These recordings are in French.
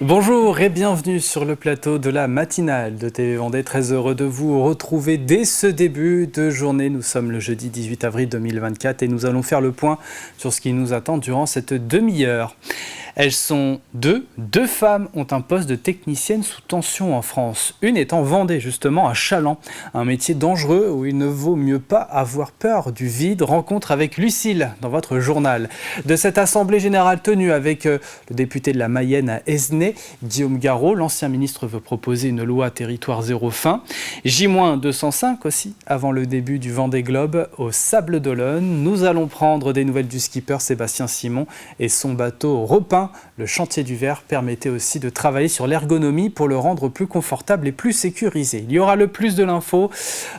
Bonjour et bienvenue sur le plateau de la matinale de TV Vendée. Très heureux de vous retrouver dès ce début de journée. Nous sommes le jeudi 18 avril 2024 et nous allons faire le point sur ce qui nous attend durant cette demi-heure. Elles sont deux femmes ont un poste de technicienne sous tension en France. Une est en Vendée, justement, à Chaland. Un métier dangereux où il ne vaut mieux pas avoir peur du vide. Rencontre avec Lucille dans votre journal. De cette assemblée générale tenue avec le député de la Mayenne à Esnay, Guillaume Garot, l'ancien ministre veut proposer une loi territoire zéro faim. J-205 aussi, avant le début du Vendée Globe au Sables d'Olonne. Nous allons prendre des nouvelles du skipper Sébastien Simon et son bateau repeint. Le chantier du verre permettait aussi de travailler sur l'ergonomie pour le rendre plus confortable et plus sécurisé. Il y aura le plus de l'info,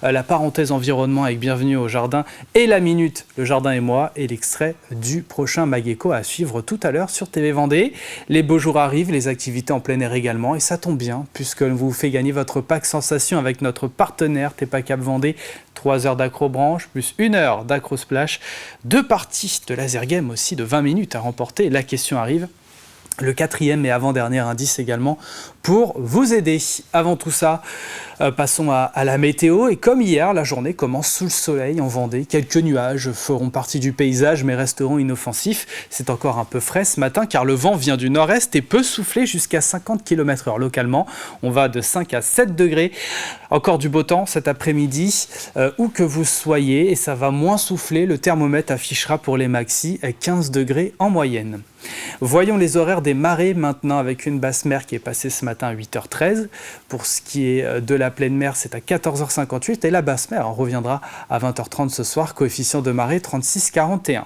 la parenthèse environnement avec Bienvenue au Jardin et la minute Le Jardin et moi et l'extrait du prochain Mageco à suivre tout à l'heure sur TV Vendée. Les beaux jours arrivent, les activités en plein air également et ça tombe bien puisque vous fait gagner votre pack sensation avec notre partenaire Tepa Cap Vendée. 3 heures d'accrobranche plus 1 heure d'accrosplash. 2 parties de laser game aussi de 20 minutes à remporter. La question arrive. Le 4e et avant-dernier indice également pour vous aider. Avant tout ça, passons à la météo. Et comme hier, la journée commence sous le soleil en Vendée. Quelques nuages feront partie du paysage mais resteront inoffensifs. C'est encore un peu frais ce matin car le vent vient du nord-est et peut souffler jusqu'à 50 km/h localement. On va de 5 à 7 degrés. Encore du beau temps cet après-midi, où que vous soyez. Et ça va moins souffler. Le thermomètre affichera pour les maxis 15 degrés en moyenne. Voyons les horaires des marées maintenant avec une basse mer qui est passée ce matin à 8h13. Pour ce qui est de la pleine mer, c'est à 14h58 et la basse mer reviendra à 20h30 ce soir, coefficient de marée 36,41.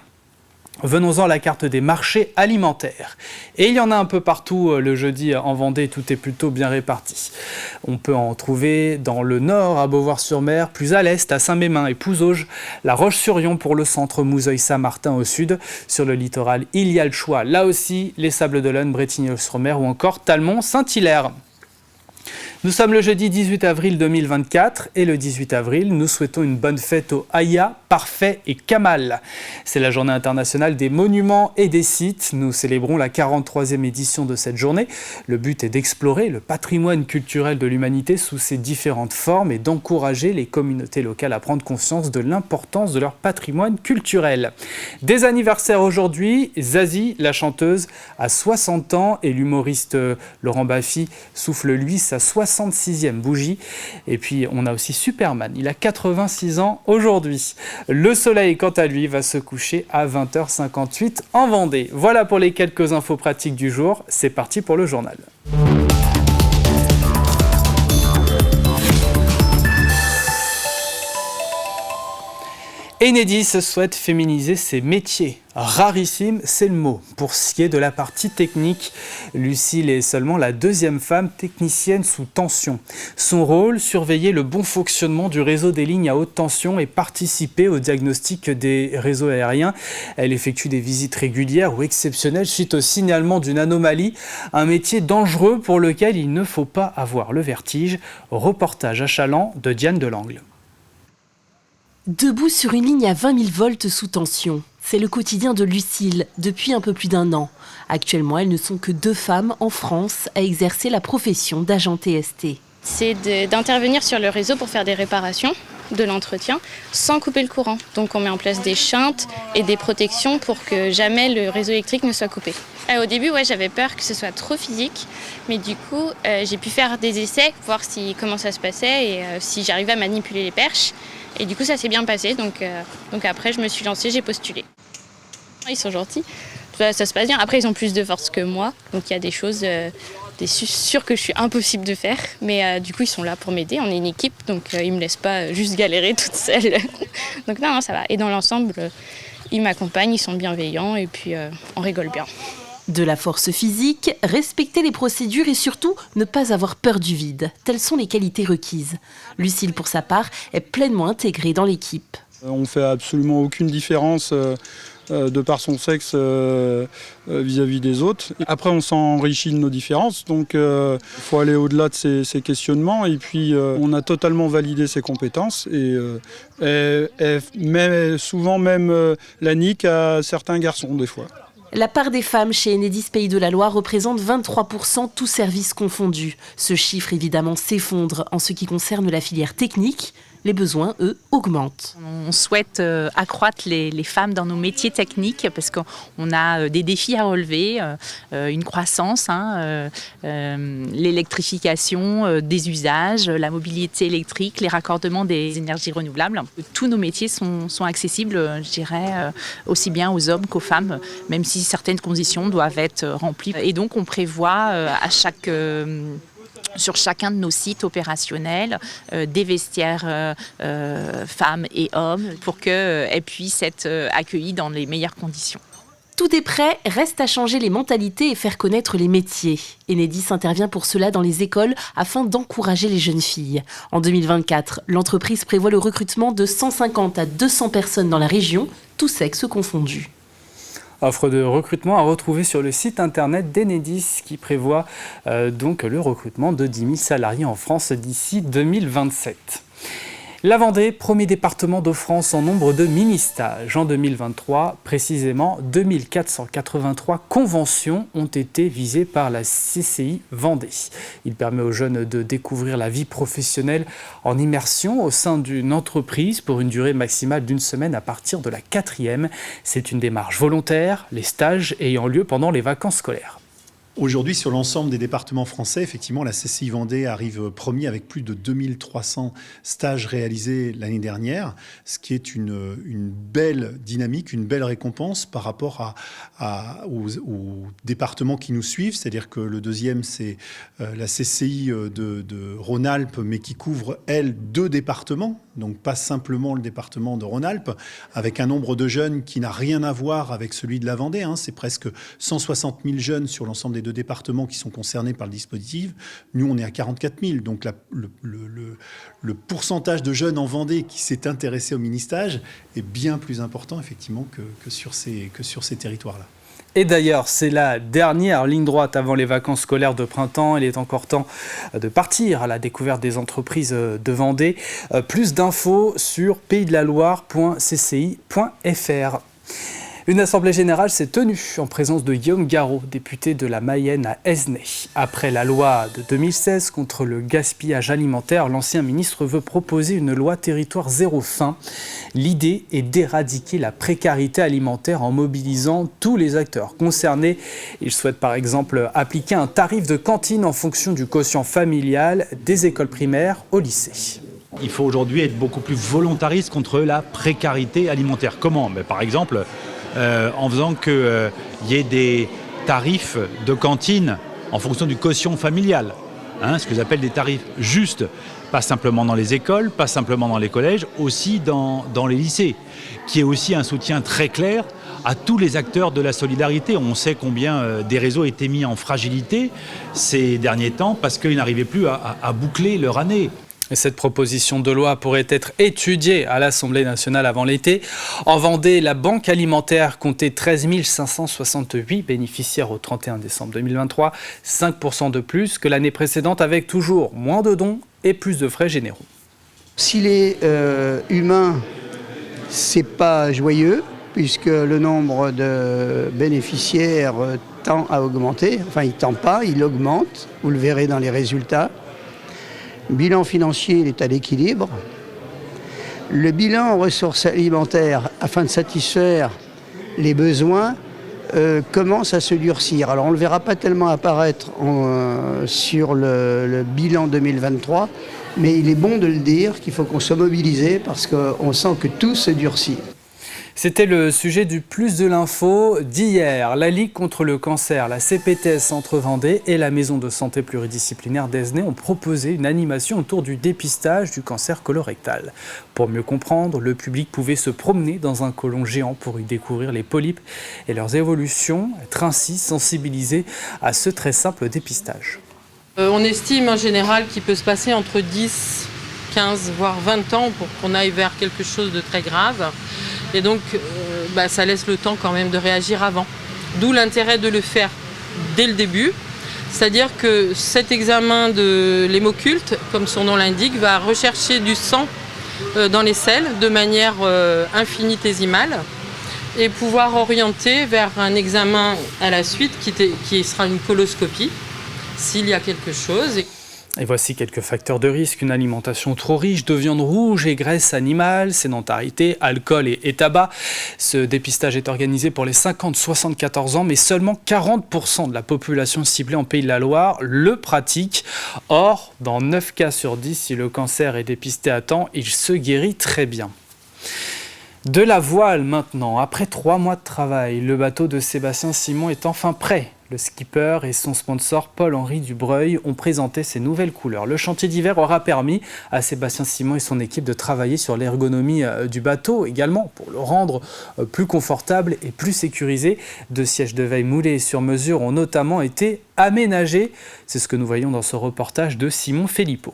Venons-en à la carte des marchés alimentaires. Et il y en a un peu partout le jeudi en Vendée, tout est plutôt bien réparti. On peut en trouver dans le nord, à Beauvoir-sur-Mer, plus à l'est, à Saint-Mémin et Pouzauges, la Roche-sur-Yon pour le centre, Mouzeuil-Saint-Martin au sud. Sur le littoral, il y a le choix. Là aussi, les Sables d'Olonne, Brétigny-sur-Mer ou encore Talmont-Saint-Hilaire. Nous sommes le jeudi 18 avril 2024 et le 18 avril, nous souhaitons une bonne fête aux Aya, Parfait et Kamal. C'est la journée internationale des monuments et des sites. Nous célébrons la 43e édition de cette journée. Le but est d'explorer le patrimoine culturel de l'humanité sous ses différentes formes et d'encourager les communautés locales à prendre conscience de l'importance de leur patrimoine culturel. Des anniversaires aujourd'hui, Zazie, la chanteuse, a 60 ans et l'humoriste Laurent Baffy souffle lui sa 66e bougie. Et puis on a aussi Superman, il a 86 ans aujourd'hui. Le soleil, quant à lui, va se coucher à 20h58 en Vendée. Voilà pour les quelques infos pratiques du jour. C'est parti pour le journal. Enedis souhaite féminiser ses métiers. Rarissime, c'est le mot. Pour ce qui est de la partie technique, Lucille est seulement la 2e femme technicienne sous tension. Son rôle, surveiller le bon fonctionnement du réseau des lignes à haute tension et participer au diagnostic des réseaux aériens. Elle effectue des visites régulières ou exceptionnelles suite au signalement d'une anomalie. Un métier dangereux pour lequel il ne faut pas avoir le vertige. Reportage à Chaland de Diane Delangle. Debout sur une ligne à 20 000 volts sous tension. C'est le quotidien de Lucille depuis un peu plus d'1 an. Actuellement, elles ne sont que 2 femmes en France à exercer la profession d'agent TST. C'est d'intervenir sur le réseau pour faire des réparations, de l'entretien, sans couper le courant. Donc on met en place des shunts et des protections pour que jamais le réseau électrique ne soit coupé. Au début, j'avais peur que ce soit trop physique, mais du coup, j'ai pu faire des essais, voir comment ça se passait et si j'arrivais à manipuler les perches. Et du coup, ça s'est bien passé. Donc après, je me suis lancée, j'ai postulé. Ils sont gentils, ça se passe bien. Après, ils ont plus de force que moi, donc il y a des choses sûres que je suis impossible de faire. Mais du coup, ils sont là pour m'aider. On est une équipe, donc ils me laissent pas juste galérer toute seule. Donc non, ça va. Et dans l'ensemble, ils m'accompagnent, ils sont bienveillants et puis on rigole bien. De la force physique, respecter les procédures et surtout ne pas avoir peur du vide. Telles sont les qualités requises. Lucille, pour sa part, est pleinement intégrée dans l'équipe. On ne fait absolument aucune différence de par son sexe vis-à-vis des autres. Après, on s'enrichit de nos différences, donc il faut aller au-delà de ces questionnements. Et puis, on a totalement validé ses compétences et elle met souvent même la nique à certains garçons, des fois. La part des femmes chez Enedis Pays de la Loire représente 23%, tous services confondus. Ce chiffre, évidemment, s'effondre en ce qui concerne la filière technique. Les besoins, eux, augmentent. On souhaite accroître les femmes dans nos métiers techniques parce qu'on a des défis à relever, une croissance, l'électrification des usages, la mobilité électrique, les raccordements des énergies renouvelables. Tous nos métiers sont accessibles, je dirais, aussi bien aux hommes qu'aux femmes, même si certaines conditions doivent être remplies. Et donc on prévoit sur chacun de nos sites opérationnels, des vestiaires femmes et hommes pour qu'elles puissent être accueillies dans les meilleures conditions. Tout est prêt, reste à changer les mentalités et faire connaître les métiers. Enedis intervient pour cela dans les écoles afin d'encourager les jeunes filles. En 2024, l'entreprise prévoit le recrutement de 150 à 200 personnes dans la région, tous sexes confondus. Offre de recrutement à retrouver sur le site internet d'Enedis qui prévoit donc le recrutement de 10 000 salariés en France d'ici 2027. La Vendée, premier département de France en nombre de mini-stages. En 2023, précisément 2483 conventions ont été visées par la CCI Vendée. Il permet aux jeunes de découvrir la vie professionnelle en immersion au sein d'une entreprise pour une durée maximale d'1 semaine à partir de la 4e. C'est une démarche volontaire, les stages ayant lieu pendant les vacances scolaires. Aujourd'hui, sur l'ensemble des départements français, effectivement, la CCI Vendée arrive premier avec plus de 2300 stages réalisés l'année dernière, ce qui est une belle dynamique, une belle récompense par rapport aux départements qui nous suivent. C'est-à-dire que le deuxième, c'est la CCI de Rhône-Alpes, mais qui couvre, elle, 2 départements, donc pas simplement le département de Rhône-Alpes, avec un nombre de jeunes qui n'a rien à voir avec celui de la Vendée. C'est presque 160 000 jeunes sur l'ensemble des 2 départements qui sont concernés par le dispositif. Nous, on est à 44 000. Donc le pourcentage de jeunes en Vendée qui s'est intéressé au mini-stage est bien plus important, effectivement, que sur ces territoires-là. Et d'ailleurs, c'est la dernière ligne droite avant les vacances scolaires de printemps. Il est encore temps de partir à la découverte des entreprises de Vendée. Plus d'infos sur paysdelaloire.cci.fr. Une assemblée générale s'est tenue en présence de Guillaume Garot, député de la Mayenne à Esnay. Après la loi de 2016 contre le gaspillage alimentaire, l'ancien ministre veut proposer une loi territoire zéro faim. L'idée est d'éradiquer la précarité alimentaire en mobilisant tous les acteurs concernés. Il souhaite par exemple appliquer un tarif de cantine en fonction du quotient familial des écoles primaires au lycée. Il faut aujourd'hui être beaucoup plus volontariste contre la précarité alimentaire. Comment ? Par exemple, en faisant qu'il y ait des tarifs de cantine en fonction du quotient familial. Ce que j'appelle des tarifs justes, pas simplement dans les écoles, pas simplement dans les collèges, aussi dans les lycées. Qui est aussi un soutien très clair à tous les acteurs de la solidarité. On sait combien des réseaux étaient mis en fragilité ces derniers temps parce qu'ils n'arrivaient plus à boucler leur année. Et cette proposition de loi pourrait être étudiée à l'Assemblée nationale avant l'été. En Vendée, la Banque alimentaire comptait 13 568 bénéficiaires au 31 décembre 2023, 5% de plus que l'année précédente avec toujours moins de dons et plus de frais généraux. S'il est humain, c'est pas joyeux puisque le nombre de bénéficiaires tend à augmenter. Enfin, il tend pas, il augmente. Vous le verrez dans les résultats. Le bilan financier, il est à l'équilibre. Le bilan en ressources alimentaires, afin de satisfaire les besoins, commence à se durcir. Alors on ne le verra pas tellement apparaître sur le bilan 2023, mais il est bon de le dire qu'il faut qu'on soit mobilisé parce qu'on sent que tout se durcit. C'était le sujet du Plus de l'info d'hier. La Ligue contre le cancer, la CPTS Centre Vendée et la Maison de santé pluridisciplinaire d'Esnay ont proposé une animation autour du dépistage du cancer colorectal. Pour mieux comprendre, le public pouvait se promener dans un côlon géant pour y découvrir les polypes et leurs évolutions, être ainsi sensibilisé à ce très simple dépistage. On estime en général qu'il peut se passer entre 10, 15, voire 20 ans pour qu'on aille vers quelque chose de très grave. Et donc, ça laisse le temps quand même de réagir avant. D'où l'intérêt de le faire dès le début. C'est-à-dire que cet examen de l'hémoculte, comme son nom l'indique, va rechercher du sang dans les selles de manière infinitésimale. et pouvoir orienter vers un examen à la suite qui sera une coloscopie s'il y a quelque chose. Et voici quelques facteurs de risque. Une alimentation trop riche de viande rouge et graisse animale, sédentarité, alcool et tabac. Ce dépistage est organisé pour les 50-74 ans, mais seulement 40% de la population ciblée en Pays de la Loire le pratique. Or, dans 9 cas sur 10, si le cancer est dépisté à temps, il se guérit très bien. De la voile maintenant. Après 3 mois de travail, le bateau de Sébastien Simon est enfin prêt. Le skipper et son sponsor Paul-Henri Dubreuil ont présenté ses nouvelles couleurs. Le chantier d'hiver aura permis à Sébastien Simon et son équipe de travailler sur l'ergonomie du bateau également pour le rendre plus confortable et plus sécurisé. 2 sièges de veille moulés sur mesure ont notamment été aménagés. C'est ce que nous voyons dans ce reportage de Simon Filippo.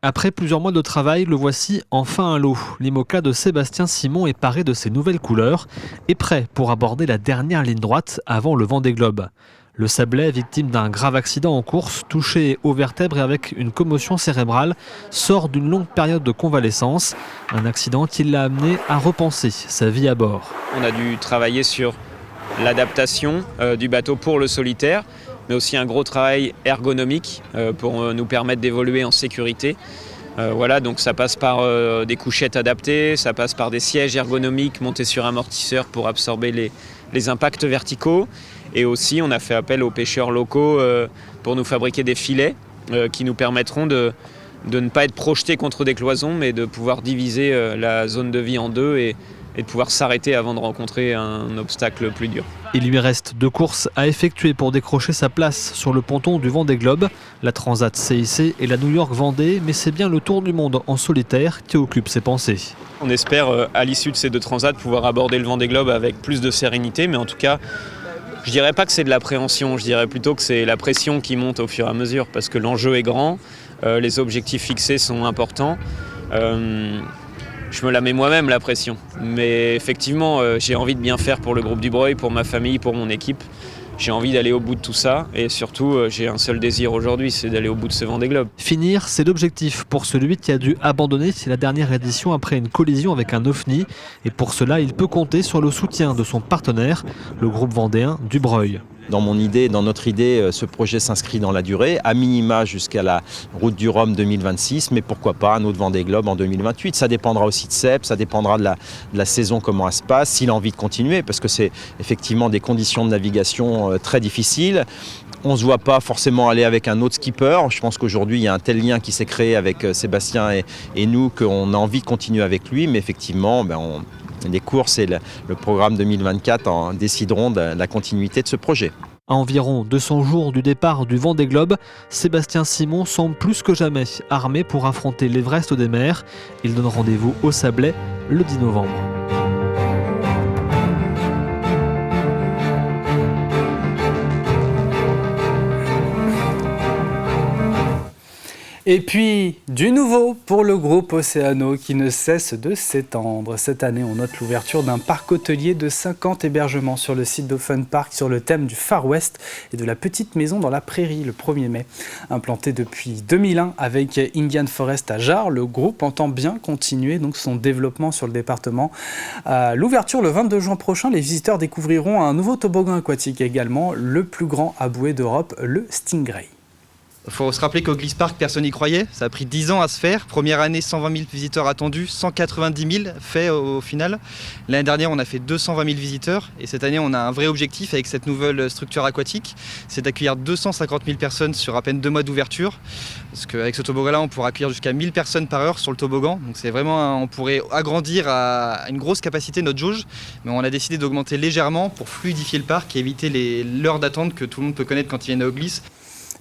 Après plusieurs mois de travail, le voici enfin à l'eau. L'IMOCA de Sébastien Simon est paré de ses nouvelles couleurs et prêt pour aborder la dernière ligne droite avant le Vendée Globe. Le Sablais, victime d'un grave accident en course, touché aux vertèbres et avec une commotion cérébrale, sort d'une longue période de convalescence. Un accident qui l'a amené à repenser sa vie à bord. On a dû travailler sur l'adaptation du bateau pour le solitaire, mais aussi un gros travail ergonomique pour nous permettre d'évoluer en sécurité. Voilà, donc ça passe par des couchettes adaptées, ça passe par des sièges ergonomiques montés sur amortisseurs pour absorber les impacts verticaux. Et aussi, on a fait appel aux pêcheurs locaux pour nous fabriquer des filets qui nous permettront de ne pas être projetés contre des cloisons, mais de pouvoir diviser la zone de vie en deux et de pouvoir s'arrêter avant de rencontrer un obstacle plus dur. Il lui reste 2 courses à effectuer pour décrocher sa place sur le ponton du Vendée Globe, la Transat CIC et la New York Vendée, mais c'est bien le tour du monde en solitaire qui occupe ses pensées. On espère à l'issue de ces 2 transats pouvoir aborder le Vendée Globe avec plus de sérénité, mais en tout cas, je dirais pas que c'est de l'appréhension, je dirais plutôt que c'est la pression qui monte au fur et à mesure, parce que l'enjeu est grand, les objectifs fixés sont importants. Je me la mets moi-même la pression, mais effectivement j'ai envie de bien faire pour le groupe Dubreuil, pour ma famille, pour mon équipe. J'ai envie d'aller au bout de tout ça et surtout j'ai un seul désir aujourd'hui, c'est d'aller au bout de ce Vendée Globe. Finir, c'est l'objectif pour celui qui a dû abandonner la dernière édition après une collision avec un OFNI. Et pour cela, il peut compter sur le soutien de son partenaire, le groupe vendéen Dubreuil. Dans mon idée, dans notre idée, ce projet s'inscrit dans la durée, à minima jusqu'à la route du Rhum 2026, mais pourquoi pas un autre Vendée Globe en 2028. Ça dépendra aussi de Seb, ça dépendra de la saison, comment elle se passe, s'il a envie de continuer, parce que c'est effectivement des conditions de navigation très difficiles. On ne se voit pas forcément aller avec un autre skipper. Je pense qu'aujourd'hui, il y a un tel lien qui s'est créé avec Sébastien et nous qu'on a envie de continuer avec lui, mais effectivement, les courses et le programme 2024 décideront de la continuité de ce projet. À environ 200 jours du départ du Vendée Globe, Sébastien Simon semble plus que jamais armé pour affronter l'Everest des mers. Il donne rendez-vous au Sablais le 10 novembre. Et puis, du nouveau pour le groupe Océano qui ne cesse de s'étendre. Cette année, on note l'ouverture d'un parc hôtelier de 50 hébergements sur le site d'Open Park sur le thème du Far West et de la petite maison dans la prairie le 1er mai. Implanté depuis 2001 avec Indian Forest à Jars, le groupe entend bien continuer donc son développement sur le département. À l'ouverture le 22 juin prochain, les visiteurs découvriront un nouveau toboggan aquatique également, le plus grand à bouée d'Europe, le Stingray. Il faut se rappeler qu'au Gliss Park, personne n'y croyait. Ça a pris 10 ans à se faire. Première année, 120 000 visiteurs attendus, 190 000 faits au final. L'année dernière, on a fait 220 000 visiteurs. Et cette année, on a un vrai objectif avec cette nouvelle structure aquatique. C'est d'accueillir 250 000 personnes sur à peine 2 mois d'ouverture. Parce qu'avec ce toboggan-là, on pourra accueillir jusqu'à 1000 personnes par heure sur le toboggan. Donc c'est vraiment, on pourrait agrandir à une grosse capacité notre jauge. Mais on a décidé d'augmenter légèrement pour fluidifier le parc et éviter l'heure d'attente que tout le monde peut connaître quand il vient au Gliss.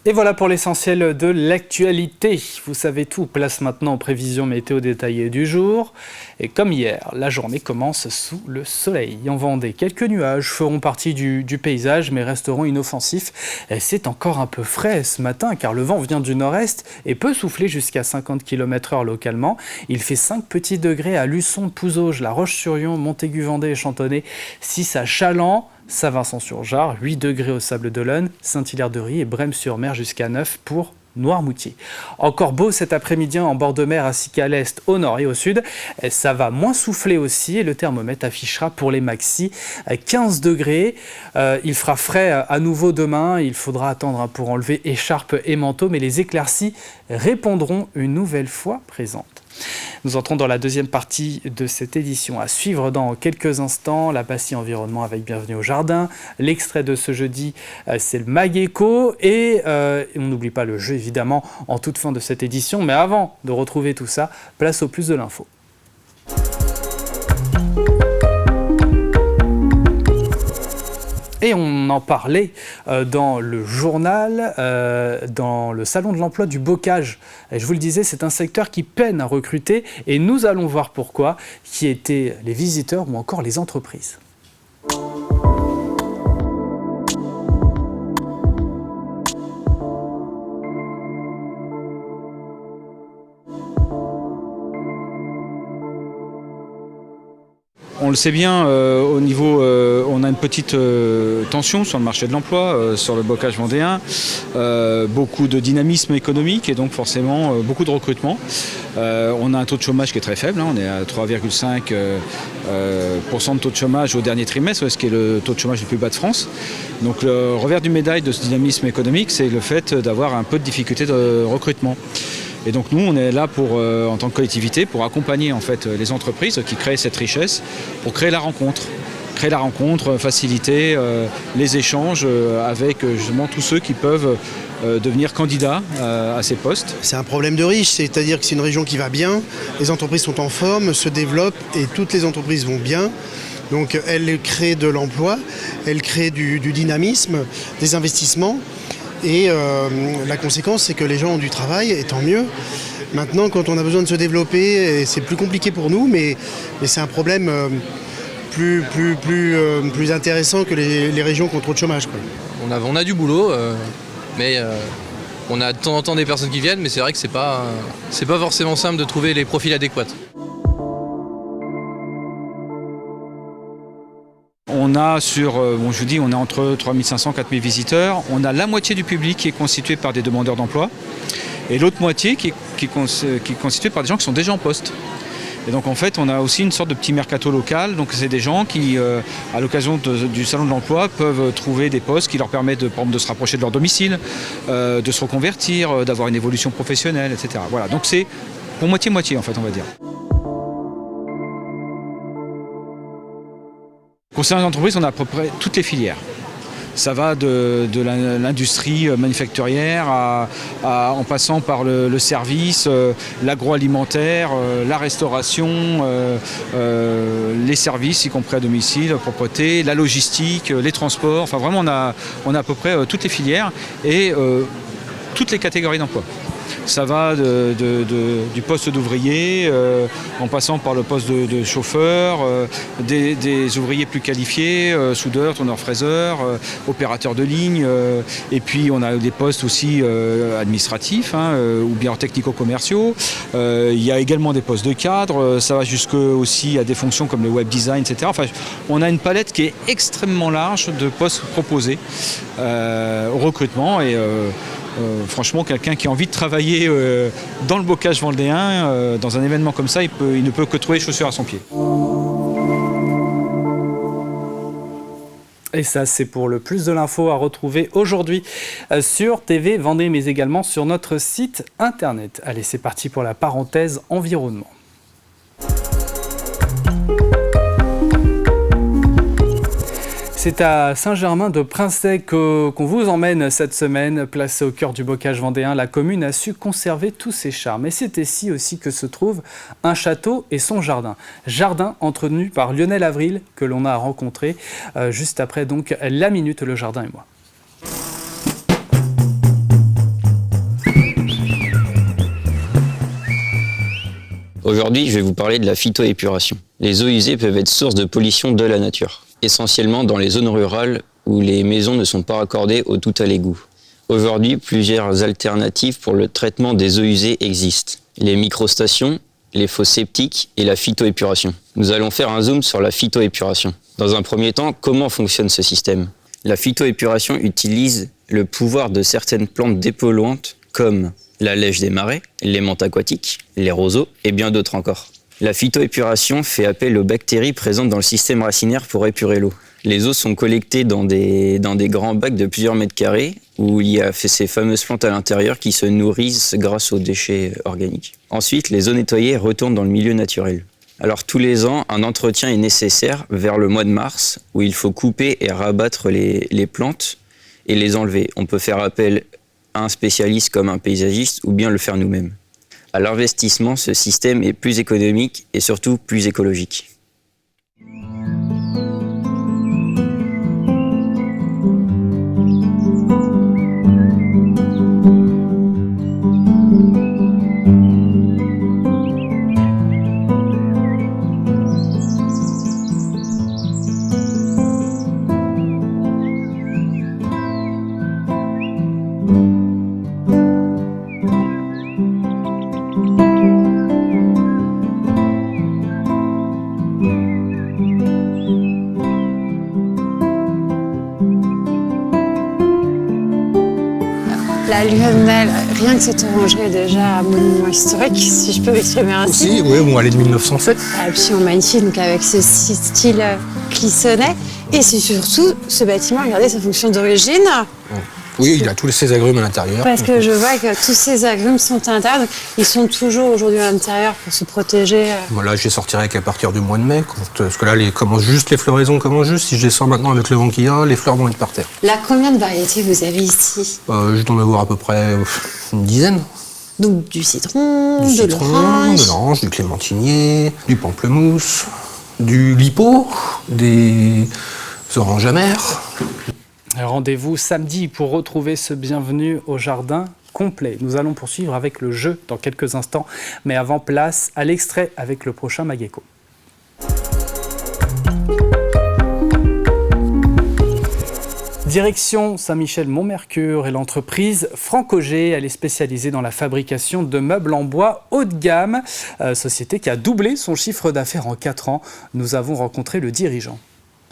Et voilà pour l'essentiel de l'actualité. Vous savez tout, place maintenant aux prévisions météo détaillées du jour. Et comme hier, la journée commence sous le soleil. En Vendée, quelques nuages feront partie du paysage mais resteront inoffensifs. Et c'est encore un peu frais ce matin car le vent vient du nord-est et peut souffler jusqu'à 50 km/h localement. Il fait 5 petits degrés à Luçon, Pouzauges, La Roche-sur-Yon, Montaigu-Vendée et Chantonnay, 6 à Chaland, Saint-Vincent-sur-Jars, 8 degrés au Sable d'Olonne, Saint-Hilaire-de-Rie et Brême-sur-Mer jusqu'à 9 pour Noirmoutier. Encore beau cet après-midi en bord de mer ainsi qu'à l'est, au nord et au sud. Ça va moins souffler aussi et le thermomètre affichera pour les maxis 15 degrés. Il fera frais à nouveau demain. Il faudra attendre pour enlever écharpe et manteau, mais les éclaircies répondront une nouvelle fois présentes. Nous entrons dans la deuxième partie de cette édition. À suivre dans quelques instants, la Passy Environnement avec Bienvenue au Jardin. L'extrait de ce jeudi, c'est le Mageco. Et on n'oublie pas le jeu, évidemment, en toute fin de cette édition. Mais avant de retrouver tout ça, place au plus de l'info. Et on en parlait dans le journal, dans le salon de l'emploi du bocage. Et je vous le disais, c'est un secteur qui peine à recruter et nous allons voir pourquoi, qui étaient les visiteurs ou encore les entreprises. On le sait bien, au niveau, on a une petite tension sur le marché de l'emploi, sur le bocage vendéen, beaucoup de dynamisme économique et donc forcément beaucoup de recrutement. On a un taux de chômage qui est très faible, on est à 3,5% de taux de chômage au dernier trimestre, ce qui est le taux de chômage le plus bas de France. Donc le revers du médaille de ce dynamisme économique, c'est le fait d'avoir un peu de difficulté de recrutement. Et donc nous, on est là en tant que collectivité pour accompagner en fait les entreprises qui créent cette richesse, pour créer la rencontre, faciliter les échanges avec justement tous ceux qui peuvent devenir candidats à ces postes. C'est un problème de riche, c'est-à-dire que c'est une région qui va bien, les entreprises sont en forme, se développent et toutes les entreprises vont bien. Donc elles créent de l'emploi, elles créent du dynamisme, des investissements. Et la conséquence, c'est que les gens ont du travail, et tant mieux. Maintenant, quand on a besoin de se développer, c'est plus compliqué pour nous, mais c'est un problème plus intéressant que les régions qui ont trop de chômage, quoi. On a du boulot, mais on a de temps en temps des personnes qui viennent, mais c'est vrai que c'est pas forcément simple de trouver les profils adéquats. On a on est entre 3500 et 4000 visiteurs. On a la moitié du public qui est constitué par des demandeurs d'emploi et l'autre moitié qui est constituée par des gens qui sont déjà en poste. Et donc en fait, on a aussi une sorte de petit mercato local. Donc c'est des gens qui, à l'occasion du salon de l'emploi, peuvent trouver des postes qui leur permettent par exemple, de se rapprocher de leur domicile, de se reconvertir, d'avoir une évolution professionnelle, etc. Voilà. Donc c'est pour moitié-moitié en fait, on va dire. Concernant les entreprises, on a à peu près toutes les filières. Ça va de l'industrie manufacturière en passant par le service, l'agroalimentaire, la restauration, les services, y compris à domicile, la propreté, la logistique, les transports. Enfin vraiment, on a à peu près toutes les filières et toutes les catégories d'emploi. Ça va du poste d'ouvrier, en passant par le poste de chauffeur, des ouvriers plus qualifiés, soudeurs, tourneurs, fraiseurs, opérateurs de ligne. Et puis on a des postes aussi administratifs ou bien technico-commerciaux. Il y a également des postes de cadre. Ça va jusque aussi à des fonctions comme le web design, etc. Enfin, on a une palette qui est extrêmement large de postes proposés au recrutement. Et franchement, quelqu'un qui a envie de travailler dans le bocage vendéen, dans un événement comme ça, il ne peut que trouver chaussures à son pied. Et ça, c'est pour le plus de l'info à retrouver aujourd'hui sur TV Vendée, mais également sur notre site internet. Allez, c'est parti pour la parenthèse environnement. C'est à Saint-Germain-de-Princey qu'on vous emmène cette semaine. Placée au cœur du bocage vendéen, la commune a su conserver tous ses charmes. Et c'est ici aussi que se trouve un château et son jardin. Jardin entretenu par Lionel Avril, que l'on a rencontré juste après donc la Minute, le jardin et moi. Aujourd'hui, je vais vous parler de la phytoépuration. Les eaux usées peuvent être source de pollution de la nature, essentiellement dans les zones rurales où les maisons ne sont pas raccordées au tout à l'égout. Aujourd'hui, plusieurs alternatives pour le traitement des eaux usées existent. Les microstations, les fosses septiques et la phytoépuration. Nous allons faire un zoom sur la phytoépuration. Dans un premier temps, comment fonctionne ce système ? La phytoépuration utilise le pouvoir de certaines plantes dépolluantes comme la lèche des marais, les menthes aquatiques, les roseaux et bien d'autres encore. La phytoépuration fait appel aux bactéries présentes dans le système racinaire pour épurer l'eau. Les eaux sont collectées dans des grands bacs de plusieurs mètres carrés où il y a ces fameuses plantes à l'intérieur qui se nourrissent grâce aux déchets organiques. Ensuite, les eaux nettoyées retournent dans le milieu naturel. Alors tous les ans, un entretien est nécessaire vers le mois de mars où il faut couper et rabattre les plantes et les enlever. On peut faire appel à un spécialiste comme un paysagiste ou bien le faire nous-mêmes. À l'investissement, ce système est plus économique et surtout plus écologique. La Lionel, rien que cette orangerie est déjà un monument historique, si je peux m'exprimer ainsi. Aussi, oui, bon, elle est de 1907. Et puis on magnifique donc avec ce style clissonnet. Et c'est surtout ce bâtiment, regardez sa fonction d'origine. Oui, il a tous ces agrumes à l'intérieur. Parce que je vois que tous ces agrumes sont à l'intérieur, donc ils sont toujours aujourd'hui à l'intérieur pour se protéger. Voilà, je les sortirai qu'à partir du mois de mai, parce que là, les floraisons commencent juste. Si je les sors maintenant avec le vent qu'il y a, les fleurs vont être par terre. Là, combien de variétés vous avez ici? Je dois en avoir à peu près une dizaine. Donc du citron, de l'orange, du clémentinier, du pamplemousse, du lipo, des oranges amères. Rendez-vous samedi pour retrouver ce bienvenu au jardin complet. Nous allons poursuivre avec le jeu dans quelques instants, mais avant, place à l'extrait avec le prochain Mageco. Direction Saint-Michel-Mont-Mercure et l'entreprise Franc-Auger. Elle est spécialisée dans la fabrication de meubles en bois haut de gamme, société qui a doublé son chiffre d'affaires en 4 ans. Nous avons rencontré le dirigeant.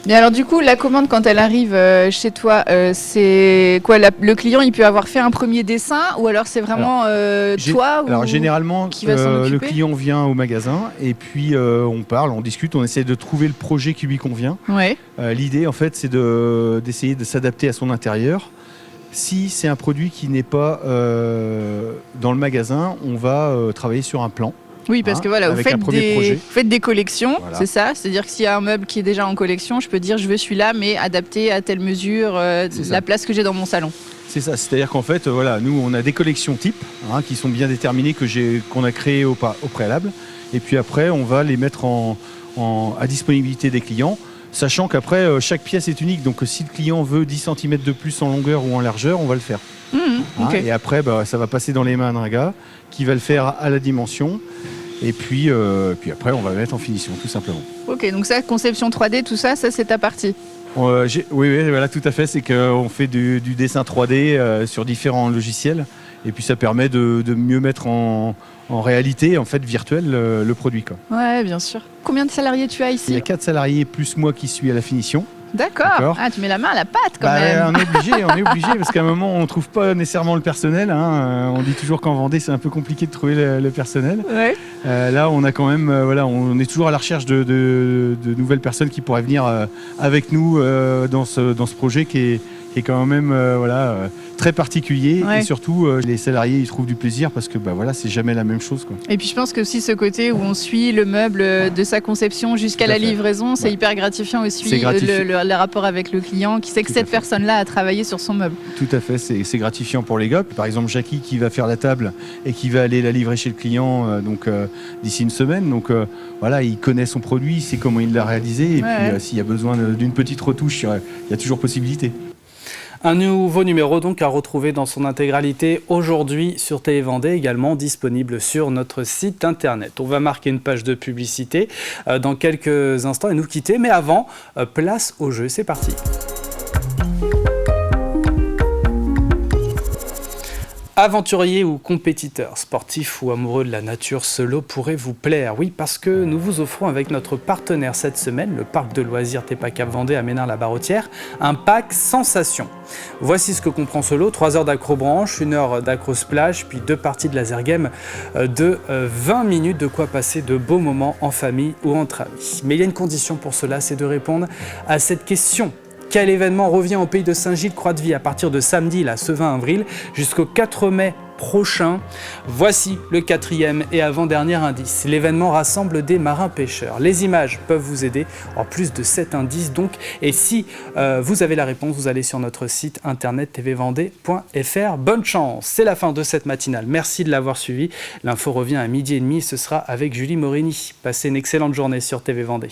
Mais alors du coup, la commande quand elle arrive chez toi, c'est quoi? Le client, il peut avoir fait un premier dessin ou alors c'est vraiment toi Alors généralement, qui va s'en occuper? le client vient au magasin et puis on parle, on discute, on essaie de trouver le projet qui lui convient. Ouais. L'idée en fait, c'est d'essayer de s'adapter à son intérieur. Si c'est un produit qui n'est pas dans le magasin, on va travailler sur un plan. Oui, parce que voilà, vous faites des collections, voilà. C'est ça. C'est-à-dire que s'il y a un meuble qui est déjà en collection, je peux dire je veux celui-là, mais adapté à telle mesure, la place que j'ai dans mon salon. C'est ça, c'est-à-dire qu'en fait, voilà, nous on a des collections types qui sont bien déterminées, qu'on a créées au préalable. Et puis après, on va les mettre à disponibilité des clients, sachant qu'après, chaque pièce est unique. Donc si le client veut 10 cm de plus en longueur ou en largeur, on va le faire. Okay. Et après, ça va passer dans les mains d'un gars qui va le faire à la dimension. Et puis après, on va le mettre en finition, tout simplement. Ok, donc ça, conception 3D, tout ça, c'est ta partie. Oui, voilà, tout à fait. C'est qu'on fait du dessin 3D sur différents logiciels. Et puis ça permet de mieux mettre en réalité, en fait, virtuelle, le produit, quoi. Ouais, bien sûr. Combien de salariés tu as ici? Il y a 4 salariés plus moi qui suis à la finition. D'accord. Ah, tu mets la main à la pâte quand même. On est obligé parce qu'à un moment on ne trouve pas nécessairement le personnel. On dit toujours qu'en Vendée c'est un peu compliqué de trouver le personnel. Ouais. Là on a quand même, on est toujours à la recherche de nouvelles personnes qui pourraient venir avec nous dans ce projet qui est quand même très particulier. Ouais. Et surtout les salariés ils trouvent du plaisir parce que c'est jamais la même chose, quoi. Et puis je pense que aussi ce côté où on suit le meuble de sa conception jusqu'à la livraison, c'est hyper gratifiant aussi. C'est gratifiant. Le rapport avec le client qui sait que cette personne-là a travaillé sur son meuble. Tout à fait, c'est gratifiant pour les gars. Par exemple, Jackie qui va faire la table et qui va aller la livrer chez le client d'ici une semaine. Donc il connaît son produit, il sait comment il l'a réalisé. Et puis s'il y a besoin d'une petite retouche, il y a toujours possibilité. Un nouveau numéro donc à retrouver dans son intégralité aujourd'hui sur Télé Vendée, également disponible sur notre site internet. On va marquer une page de publicité dans quelques instants et nous quitter. Mais avant, place au jeu, c'est parti. Aventurier ou compétiteur, sportif ou amoureux de la nature, ce lot pourrait vous plaire. Oui, parce que nous vous offrons avec notre partenaire cette semaine, le parc de loisirs Tepa Cap Vendée à Ménard-la-Barrotière, un pack sensation. Voici ce que comprend ce lot: 3 heures d'accrobranche, 1 heure d'accro-splash, puis 2 parties de laser game de 20 minutes, de quoi passer de beaux moments en famille ou entre amis. Mais il y a une condition pour cela, c'est de répondre à cette question. Quel événement revient au pays de Saint-Gilles-Croix-de-Vie à partir de samedi, ce 20 avril, jusqu'au 4 mai prochain? Voici le 4e et avant-dernier indice. L'événement rassemble des marins-pêcheurs. Les images peuvent vous aider, en plus de 7 indices donc. Et si vous avez la réponse, vous allez sur notre site internet tvvendée.fr. Bonne chance! C'est la fin de cette matinale. Merci de l'avoir suivi. L'info revient à 12h30 et ce sera avec Julie Morini. Passez une excellente journée sur TV Vendée.